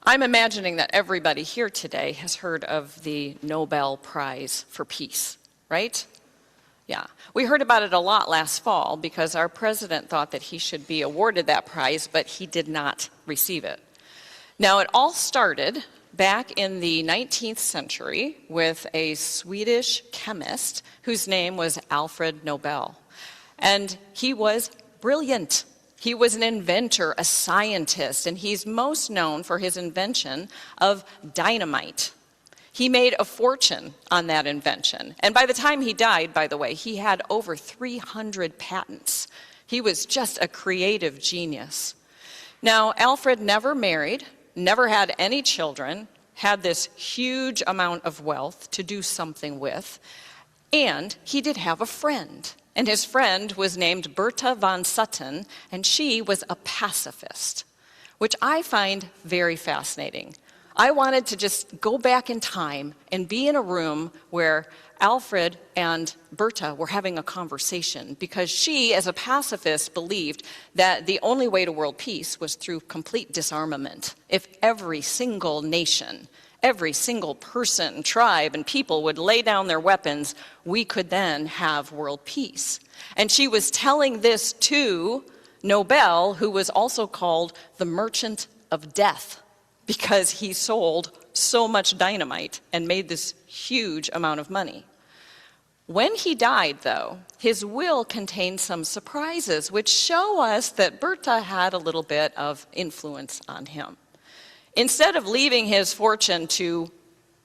I'm imagining that everybody here today has heard of the Nobel Prize for Peace, right? Yeah. We heard about it a lot last fall because our president thought that he should be awarded that prize, but he did not receive it. Now, it all started back in the 19th century with a Swedish chemist whose name was Alfred Nobel. And he was brilliant. He was an inventor, a scientist, and he's most known for his invention of dynamite. He made a fortune on that invention. And by the time he died, by the way, he had over 300 patents. He was just a creative genius. Now, Alfred never married, never had any children, had this huge amount of wealth to do something with, and he did have a friend. And his friend was named Bertha von Suttner, and she was a pacifist, which I find very fascinating. I wanted to just go back in time and be in a room where Alfred and Bertha were having a conversation because she, as a pacifist, believed that the only way to world peace was through complete disarmament. If every single nation, every single person, tribe, and people would lay down their weapons, we could then have world peace. And she was telling this to Nobel, who was also called the Merchant of Death, because he sold so much dynamite and made this huge amount of money. When he died, though, his will contained some surprises, which show us that Bertha had a little bit of influence on him. Instead of leaving his fortune to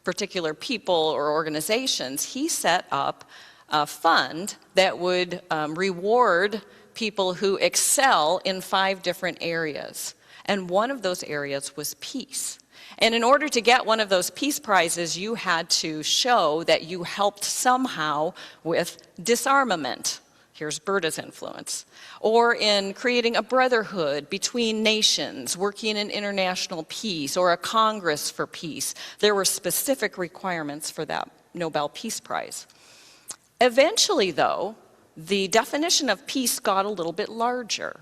particular people or organizations, he set up a fund that would reward people who excel in 5 different areas. And one of those areas was peace. And in order to get one of those peace prizes, you had to show that you helped somehow with disarmament. Here's Bertha's influence. Or in creating a brotherhood between nations, working in international peace, or a Congress for peace. There were specific requirements for that Nobel Peace Prize. Eventually, though, the definition of peace got a little bit larger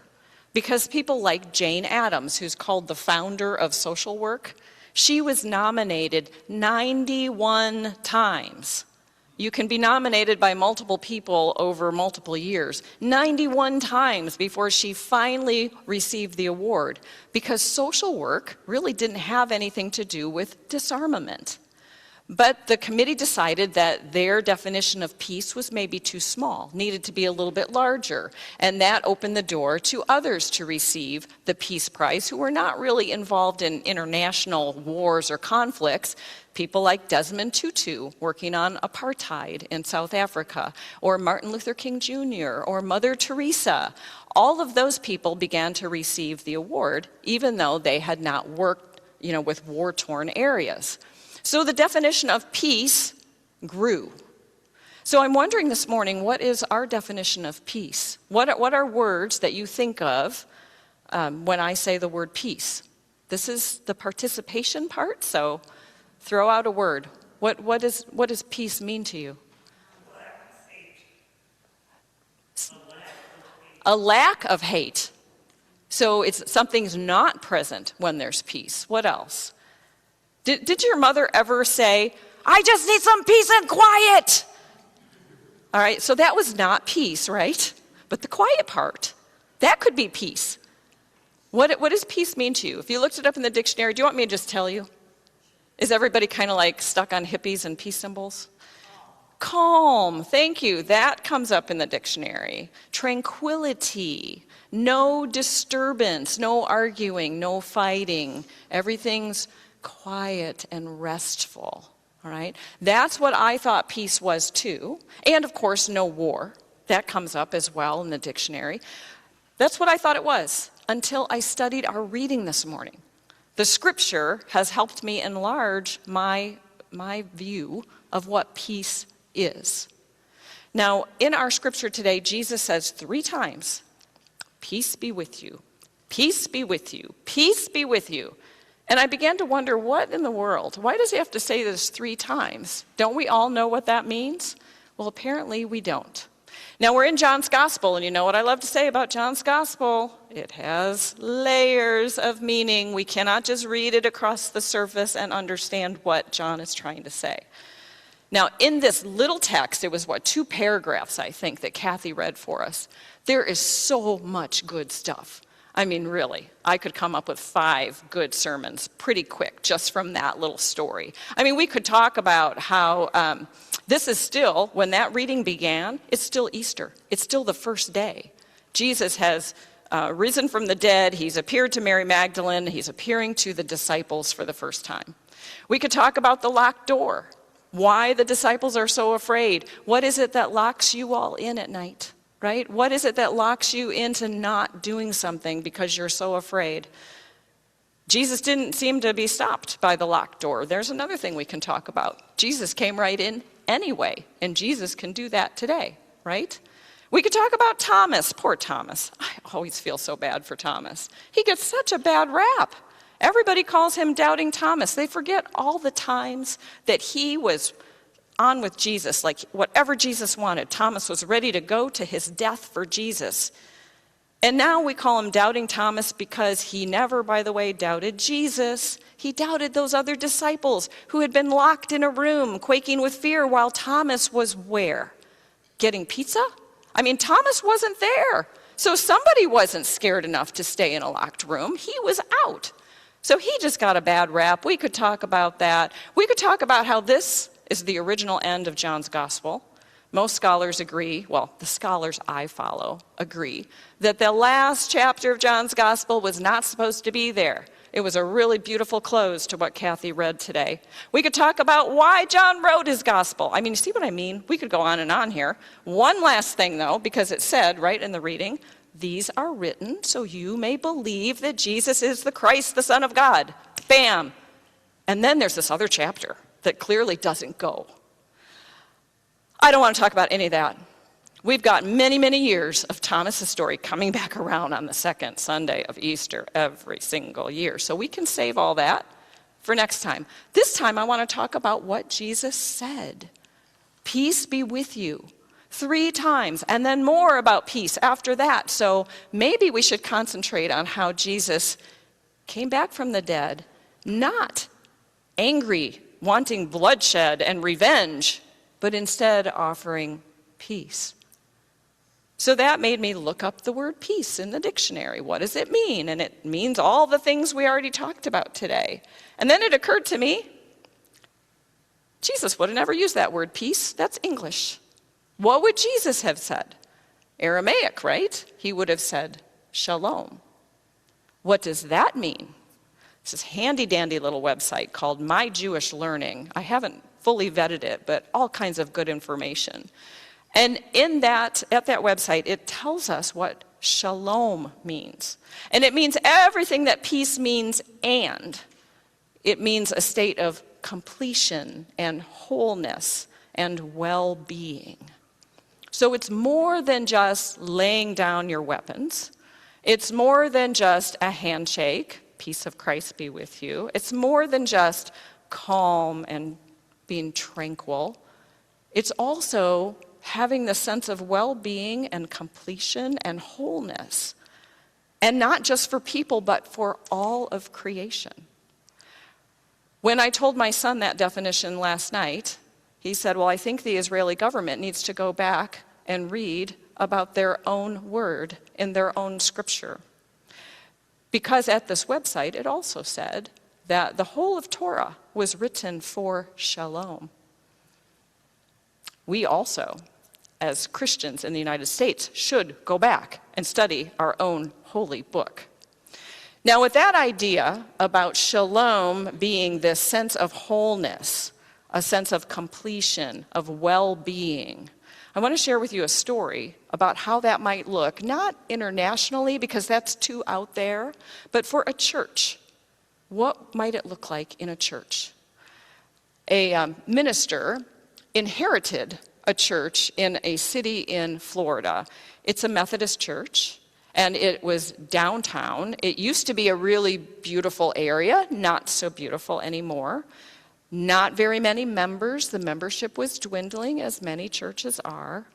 because people like Jane Addams, who's called the founder of social work, she was nominated 91 times. You can be nominated by multiple people over multiple years, 91 times before she finally received the award, because social work really didn't have anything to do with disarmament. But the committee decided that their definition of peace was maybe too small, needed to be a little bit larger, and that opened the door to others to receive the Peace Prize who were not really involved in international wars or conflicts. People like Desmond Tutu working on apartheid in South Africa, or Martin Luther King Jr., or Mother Teresa. All of those people began to receive the award, even though they had not worked, with war-torn areas. So the definition of peace grew. So I'm wondering this morning, what is our definition of peace? What are words that you think of when I say the word peace? This is the participation part, so throw out a word. What does peace mean to you? A lack of hate. So something's not present when there's peace. What else? Did your mother ever say, "I just need some peace and quiet"? All right, so that was not peace, right? But the quiet part, that could be peace. What does peace mean to you? If you looked it up in the dictionary, do you want me to just tell you? Is everybody kind of like stuck on hippies and peace symbols? Calm, thank you. That comes up in the dictionary. Tranquility, no disturbance, no arguing, no fighting. Everything's quiet and restful, all right? That's what I thought peace was too. And of course, no war. That comes up as well in the dictionary. That's what I thought it was until I studied our reading this morning. The scripture has helped me enlarge my view of what peace is. Now, in our scripture today, Jesus says 3 times, "Peace be with you, peace be with you, peace be with you." And I began to wonder, what in the world? Why does he have to say this 3 times? Don't we all know what that means? Well, apparently we don't. Now we're in John's Gospel, and you know what I love to say about John's Gospel? It has layers of meaning. We cannot just read it across the surface and understand what John is trying to say. Now, in this little text, it was, 2 paragraphs, I think, that Kathy read for us. There is so much good stuff. I mean, really, I could come up with 5 good sermons pretty quick just from that little story. I mean, we could talk about how this is still, when that reading began, it's still Easter. It's still the first day. Jesus has risen from the dead. He's appeared to Mary Magdalene. He's appearing to the disciples for the first time. We could talk about the locked door. Why the disciples are so afraid. What is it that locks you all in at night, right? What is it that locks you into not doing something because you're so afraid? Jesus didn't seem to be stopped by the locked door. There's another thing we can talk about. Jesus came right in anyway, and Jesus can do that today, right? We could talk about Thomas. Poor Thomas. I always feel so bad for Thomas. He gets such a bad rap. Everybody calls him Doubting Thomas. They forget all the times that he was on with Jesus, like whatever Jesus wanted. Thomas was ready to go to his death for Jesus. And now we call him Doubting Thomas because he never, by the way, doubted Jesus. He doubted those other disciples who had been locked in a room, quaking with fear, while Thomas was where? Getting pizza? I mean, Thomas wasn't there. So somebody wasn't scared enough to stay in a locked room. He was out. So he just got a bad rap. We could talk about that. We could talk about how this is the original end of John's Gospel. Most scholars agree, well, the scholars I follow agree, that the last chapter of John's Gospel was not supposed to be there. It was a really beautiful close to what Kathy read today. We could talk about why John wrote his Gospel. I mean, you see what I mean? We could go on and on here. One last thing, though, because it said right in the reading, these are written so you may believe that Jesus is the Christ, the Son of God. Bam! And then there's this other chapter that clearly doesn't go. I don't want to talk about any of that. We've got many, many years of Thomas's story coming back around on the second Sunday of Easter every single year. So we can save all that for next time. This time I want to talk about what Jesus said. Peace be with you. 3 times, and then more about peace after that. So maybe we should concentrate on how Jesus came back from the dead, not angry, wanting bloodshed and revenge, but instead offering peace. So that made me look up the word peace in the dictionary. What does it mean? And it means all the things we already talked about today. And then it occurred to me, Jesus would have never used that word peace. That's English. What would Jesus have said? Aramaic, right? He would have said shalom. What does that mean? It's this handy-dandy little website called My Jewish Learning. I haven't fully vetted it, but all kinds of good information. And at that website, it tells us what shalom means. And it means everything that peace means, and it means a state of completion and wholeness and well-being. So it's more than just laying down your weapons. It's more than just a handshake, peace of Christ be with you. It's more than just calm and being tranquil. It's also having the sense of well-being and completion and wholeness. And not just for people, but for all of creation. When I told my son that definition last night, he said, well, I think the Israeli government needs to go back and read about their own word in their own scripture. Because at this website, it also said that the whole of Torah was written for shalom. We also, as Christians in the United States, should go back and study our own holy book. Now, with that idea about shalom being this sense of wholeness, a sense of completion, of well-being, I want to share with you a story about how that might look, not internationally, because that's too out there, but for a church. What might it look like in a church? A minister inherited a church in a city in Florida. It's a Methodist church, and it was downtown. It used to be a really beautiful area, not so beautiful anymore. Not very many members. The membership was dwindling, as many churches are.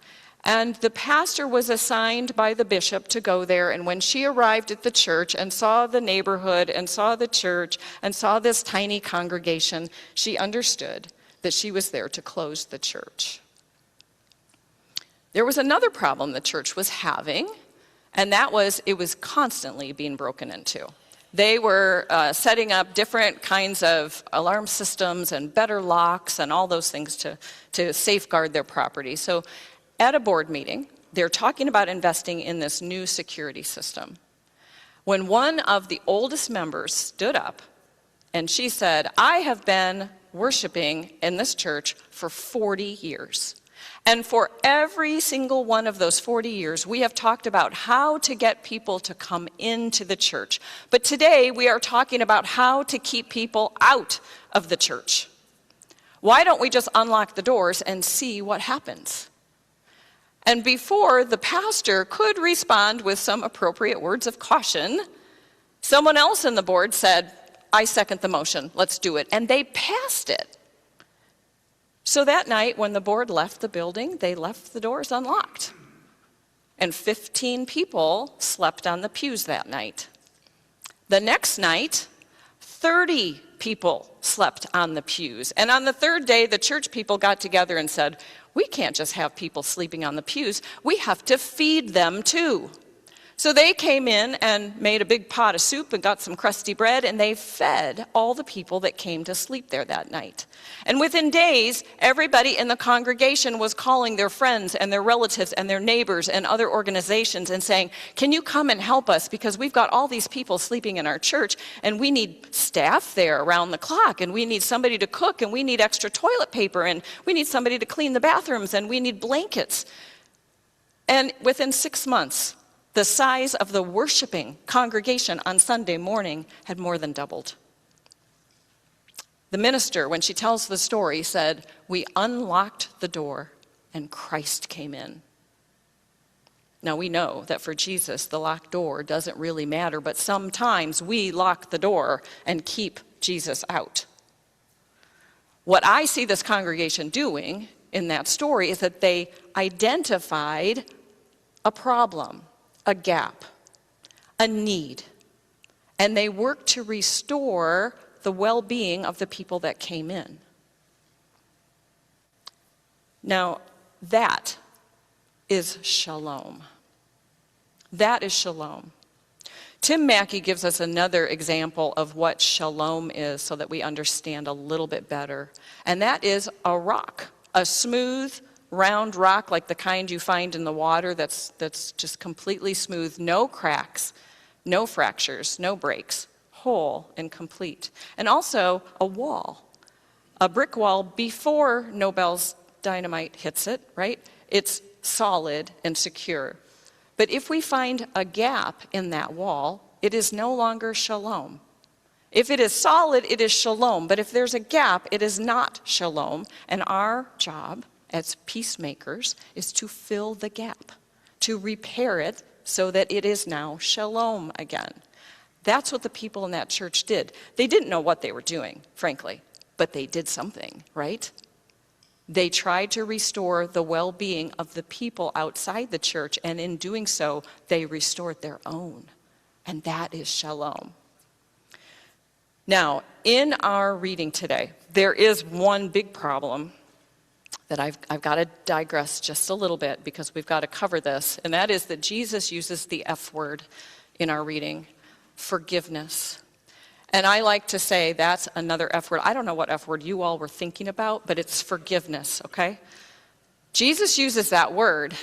And the pastor was assigned by the bishop to go there. And when she arrived at the church and saw the neighborhood and saw the church and saw this tiny congregation, she understood that she was there to close the church. There was another problem the church was having, and that was it was constantly being broken into. They were setting up different kinds of alarm systems and better locks and all those things to safeguard their property. So at a board meeting, they're talking about investing in this new security system, when one of the oldest members stood up and she said, "I have been worshiping in this church for 40 years. And for every single one of those 40 years, we have talked about how to get people to come into the church. But today, we are talking about how to keep people out of the church. Why don't we just unlock the doors and see what happens?" And before the pastor could respond with some appropriate words of caution, someone else in the board said, "I second the motion, let's do it." And they passed it. So that night, when the board left the building, they left the doors unlocked. And 15 people slept on the pews that night. The next night, 30 people slept on the pews. And on the third day, the church people got together and said, "We can't just have people sleeping on the pews. We have to feed them too." So they came in and made a big pot of soup and got some crusty bread, and they fed all the people that came to sleep there that night. And within days, everybody in the congregation was calling their friends and their relatives and their neighbors and other organizations and saying, "Can you come and help us? Because we've got all these people sleeping in our church, and we need staff there around the clock, and we need somebody to cook, and we need extra toilet paper, and we need somebody to clean the bathrooms, and we need blankets." And within 6 months, the size of the worshiping congregation on Sunday morning had more than doubled. The minister, when she tells the story, said, "We unlocked the door and Christ came in." Now we know that for Jesus, the locked door doesn't really matter, but sometimes we lock the door and keep Jesus out. What I see this congregation doing in that story is that they identified a problem, a gap, a need, and they work to restore the well-being of the people that came in. Now, that is shalom. That is shalom. Tim Mackey gives us another example of what shalom is so that we understand a little bit better, and that is a rock, a smooth, round rock like the kind you find in the water that's just completely smooth, no cracks, no fractures, no breaks, whole and complete. And also a wall, a brick wall before Nobel's dynamite hits it, right? It's solid and secure. But if we find a gap in that wall, it is no longer shalom. If it is solid, it is shalom. But if there's a gap, it is not shalom. And our job as peacemakers is to fill the gap, to repair it so that it is now shalom again. That's what the people in that church did. They didn't know what they were doing, frankly, but they did something, right? They tried to restore the well-being of the people outside the church, and in doing so, they restored their own. And that is shalom. Now, in our reading today, there is one big problem that I've got to digress just a little bit because we've got to cover this, and that is that Jesus uses the F word in our reading, forgiveness. And I like to say that's another F word. I don't know what F word you all were thinking about, but it's forgiveness, okay? Jesus uses that word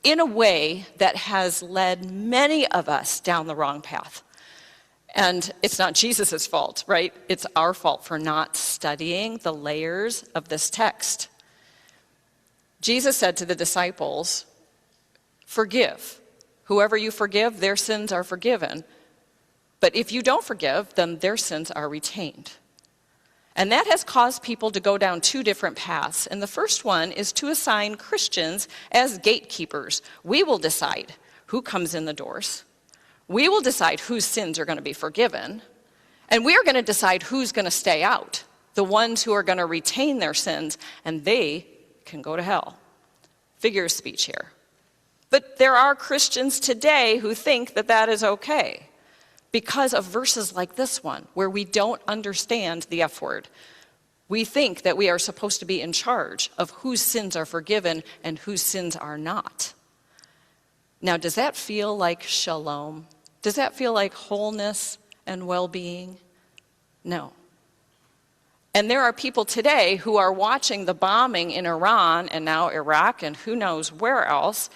in a way that has led many of us down the wrong path. And it's not Jesus' fault, right? It's our fault for not studying the layers of this text. Jesus said to the disciples, "Forgive. Whoever you forgive, their sins are forgiven. But if you don't forgive, then their sins are retained." And that has caused people to go down two different paths. And the first one is to assign Christians as gatekeepers. We will decide who comes in the doors. We will decide whose sins are going to be forgiven. And we are going to decide who's going to stay out, the ones who are going to retain their sins, and they can go to hell. Figure of speech here. But there are Christians today who think that that is okay because of verses like this one, where we don't understand the F word. We think that we are supposed to be in charge of whose sins are forgiven and whose sins are not. Now, does that feel like shalom? Does that feel like wholeness and well-being? No. And there are people today who are watching the bombing in Iran and now Iraq and who knows where else,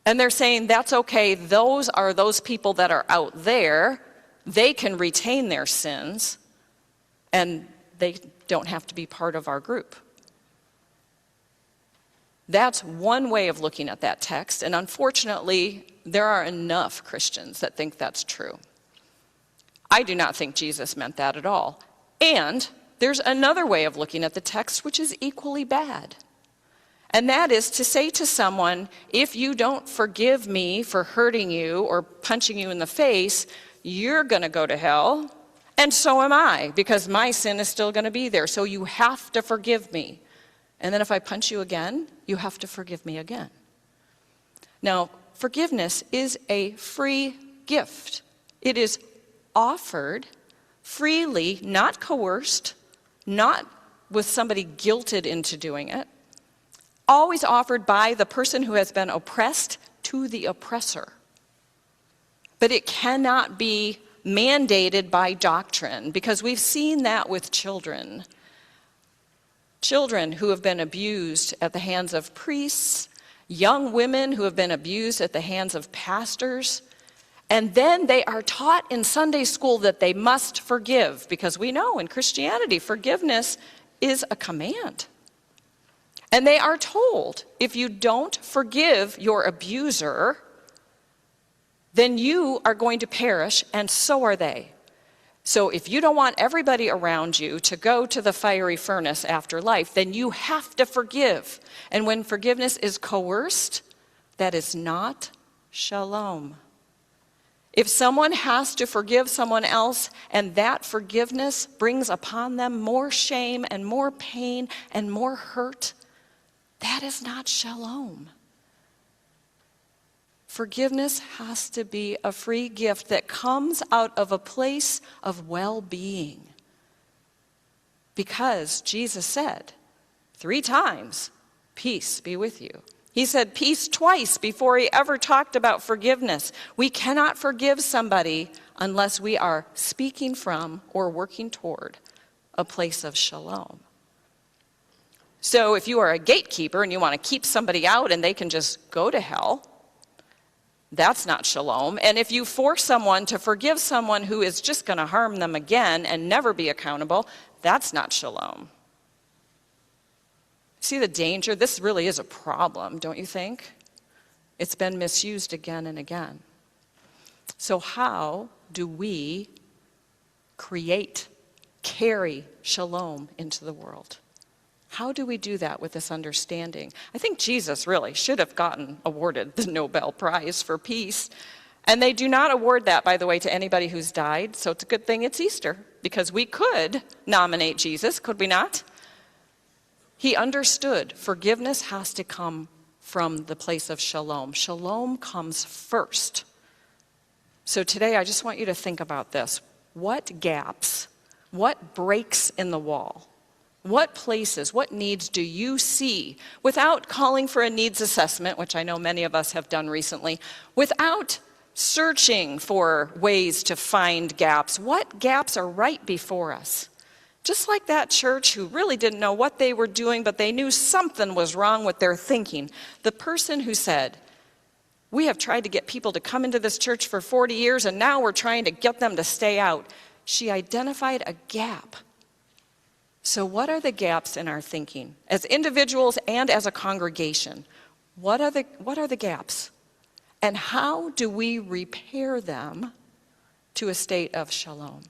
and they're saying that's okay, those are those people that are out there, they can retain their sins, and they don't have to be part of our group. That's one way of looking at that text, and unfortunately, there are enough Christians that think that's true. I do not think Jesus meant that at all. And there's another way of looking at the text which is equally bad. And that is to say to someone, if you don't forgive me for hurting you or punching you in the face, you're going to go to hell, and so am I, because my sin is still going to be there. So you have to forgive me. And then if I punch you again, you have to forgive me again. Now, forgiveness is a free gift. It is offered freely, not coerced, not with somebody guilted into doing it. Always offered by the person who has been oppressed to the oppressor. But it cannot be mandated by doctrine, because we've seen that with children. Children who have been abused at the hands of priests, young women who have been abused at the hands of pastors, and then they are taught in Sunday school that they must forgive, because we know in Christianity forgiveness is a command. And they are told, if you don't forgive your abuser, then you are going to perish, and so are they. So if you don't want everybody around you to go to the fiery furnace after life, then you have to forgive. And when forgiveness is coerced, that is not shalom. If someone has to forgive someone else, and that forgiveness brings upon them more shame and more pain and more hurt, that is not shalom. Forgiveness has to be a free gift that comes out of a place of well-being. Because Jesus said 3 times, peace be with you. He said peace twice before he ever talked about forgiveness. We cannot forgive somebody unless we are speaking from or working toward a place of shalom. So if you are a gatekeeper and you want to keep somebody out and they can just go to hell, that's not shalom. And if you force someone to forgive someone who is just going to harm them again and never be accountable, that's not shalom. See the danger? This really is a problem, don't you think? It's been misused again and again. So how do we carry shalom into the world? How do we do that with this understanding? I think Jesus really should have gotten awarded the Nobel Prize for Peace. And they do not award that, by the way, to anybody who's died. So it's a good thing it's Easter, because we could nominate Jesus, could we not? He understood forgiveness has to come from the place of shalom. Shalom comes first. So today I just want you to think about this. What gaps, what breaks in the wall? What places, what needs do you see, without calling for a needs assessment, which I know many of us have done recently, without searching for ways to find gaps? What gaps are right before us? Just like that church who really didn't know what they were doing, but they knew something was wrong with their thinking. The person who said, we have tried to get people to come into this church for 40 years, and now we're trying to get them to stay out. She identified a gap. So what are the gaps in our thinking? As individuals and as a congregation, what are the gaps? And how do we repair them to a state of shalom?